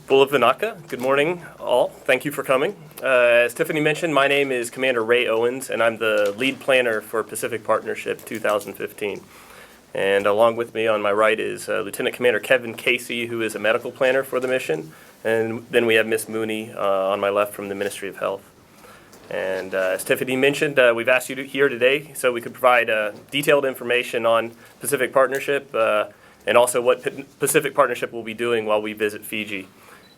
Bulavanaka. Good morning, all. Thank you for coming. As Tiffany mentioned, my name is Commander Ray Owens, and I'm the lead planner for Pacific Partnership 2015. And along with me on my right is Lieutenant Commander Kevin Casey, who is a medical planner for the mission. And then we have Miss Mooney on my left from the Ministry of Health. And as Tiffany mentioned, we've asked you here today so we could provide detailed information on Pacific Partnership and also what Pacific Partnership will be doing while we visit Fiji.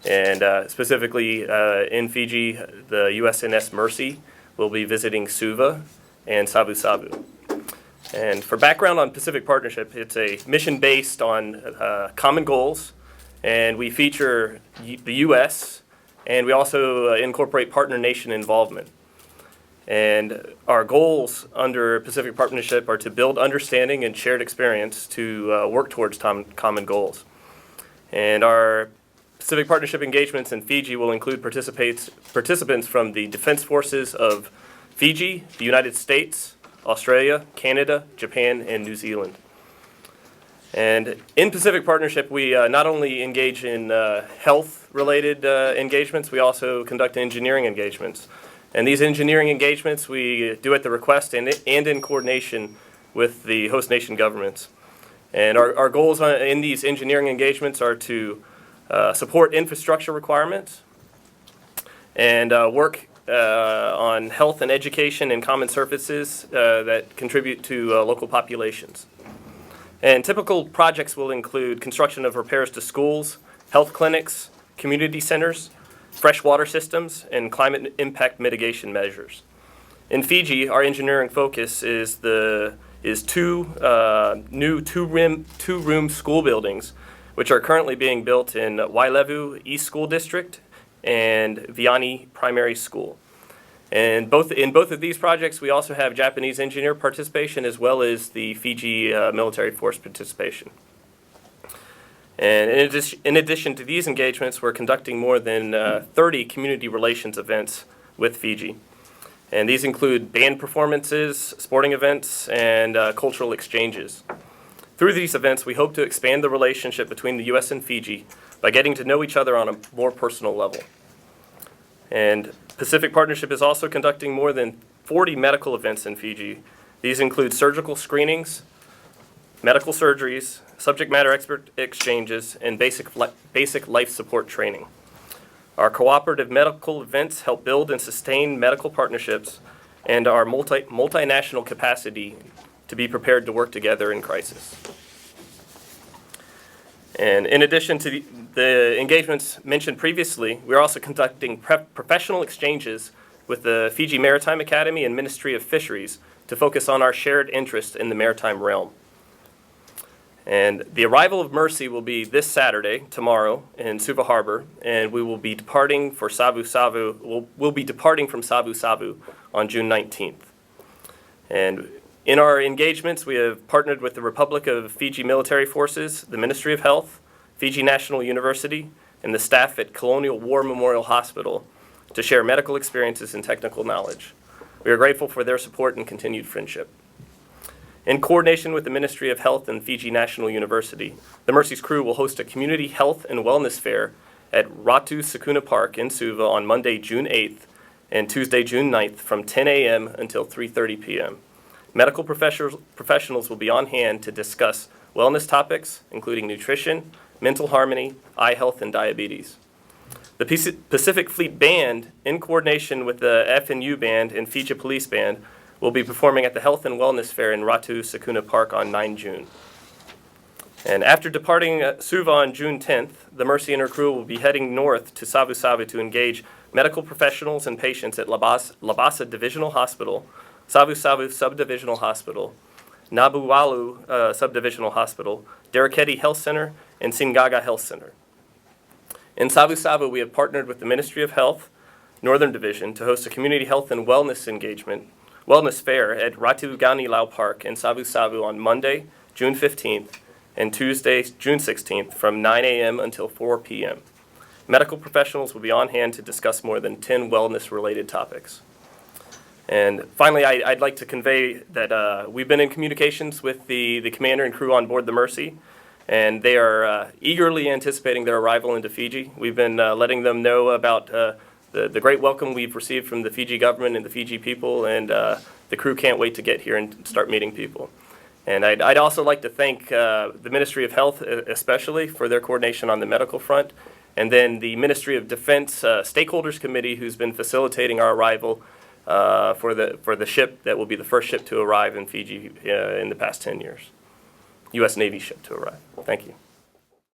And specifically in Fiji, the USNS Mercy will be visiting Suva and Savu Savu. And for background on Pacific Partnership, it's a mission based on common goals, and we feature the U.S., and we also incorporate partner nation involvement. And our goals under Pacific Partnership are to build understanding and shared experience to work towards common goals. And our Pacific Partnership engagements in Fiji will include participants from the Defense Forces of Fiji, the United States, Australia, Canada, Japan, and New Zealand. And in Pacific Partnership, we not only engage in health-related engagements, we also conduct engineering engagements. And these engineering engagements we do at the request and in coordination with the host nation governments. And our goals in these engineering engagements are to support infrastructure requirements and work on health and education and common services that contribute to local populations. And typical projects will include construction of repairs to schools, health clinics, community centers, freshwater systems, and climate impact mitigation measures. In Fiji, our engineering focus is two new two-room school buildings, which are currently being built in Wailevu East School District and Viani Primary School. And in both of these projects, we also have Japanese engineer participation as well as the Fiji military force participation. And in addition to these engagements, we're conducting more than 30 community relations events with Fiji. And these include band performances, sporting events, and cultural exchanges. Through these events, we hope to expand the relationship between the U.S. and Fiji by getting to know each other on a more personal level. And Pacific Partnership is also conducting more than 40 medical events in Fiji. These include surgical screenings, medical surgeries, subject matter expert exchanges, and basic life support training. Our cooperative medical events help build and sustain medical partnerships and our multinational capacity to be prepared to work together in crisis. And in addition to the engagements mentioned previously, we're also conducting professional exchanges with the Fiji Maritime Academy and Ministry of Fisheries to focus on our shared interest in the maritime realm. And the arrival of Mercy will be this Saturday, tomorrow, in Suva Harbor, and we will be departing for Savu Savu. We'll be departing from Savu Savu on June 19th. And in our engagements, we have partnered with the Republic of Fiji Military Forces, the Ministry of Health, Fiji National University, and the staff at Colonial War Memorial Hospital to share medical experiences and technical knowledge. We are grateful for their support and continued friendship. In coordination with the Ministry of Health and Fiji National University, the Mercy's crew will host a community health and wellness fair at Ratu Sakuna Park in Suva on Monday, June 8th and Tuesday, June 9th from 10 a.m. until 3:30 p.m. Medical professionals will be on hand to discuss wellness topics, including nutrition, mental harmony, eye health, and diabetes. The Pacific Fleet Band, in coordination with the FNU Band and Fiji Police Band, will be performing at the Health and Wellness Fair in Ratu Sakuna Park on 9 June. And after departing Suva on June 10th, the Mercy and her crew will be heading north to Savu Savu to engage medical professionals and patients at Labasa Divisional Hospital, Savu Savu Subdivisional Hospital, Nabualu Subdivisional Hospital, Deraketi Health Center, and Singaga Health Center. In Savu Savu, we have partnered with the Ministry of Health, Northern Division, to host a community health and wellness fair at Ratu Ganilau Park in Savu Savu on Monday, June 15th, and Tuesday, June 16th, from 9 a.m. until 4 p.m. Medical professionals will be on hand to discuss more than 10 wellness-related topics. And finally, I'd like to convey that we've been in communications with the commander and crew on board the Mercy, and they are eagerly anticipating their arrival into Fiji. We've been letting them know about the great welcome we've received from the Fiji government and the Fiji people, and the crew can't wait to get here and start meeting people. And I'd also like to thank the Ministry of Health especially for their coordination on the medical front, and then the Ministry of Defense Stakeholders Committee, who's been facilitating our arrival for the ship that will be the first ship to arrive in Fiji in the past 10 years. U.S. Navy ship to arrive. Thank you.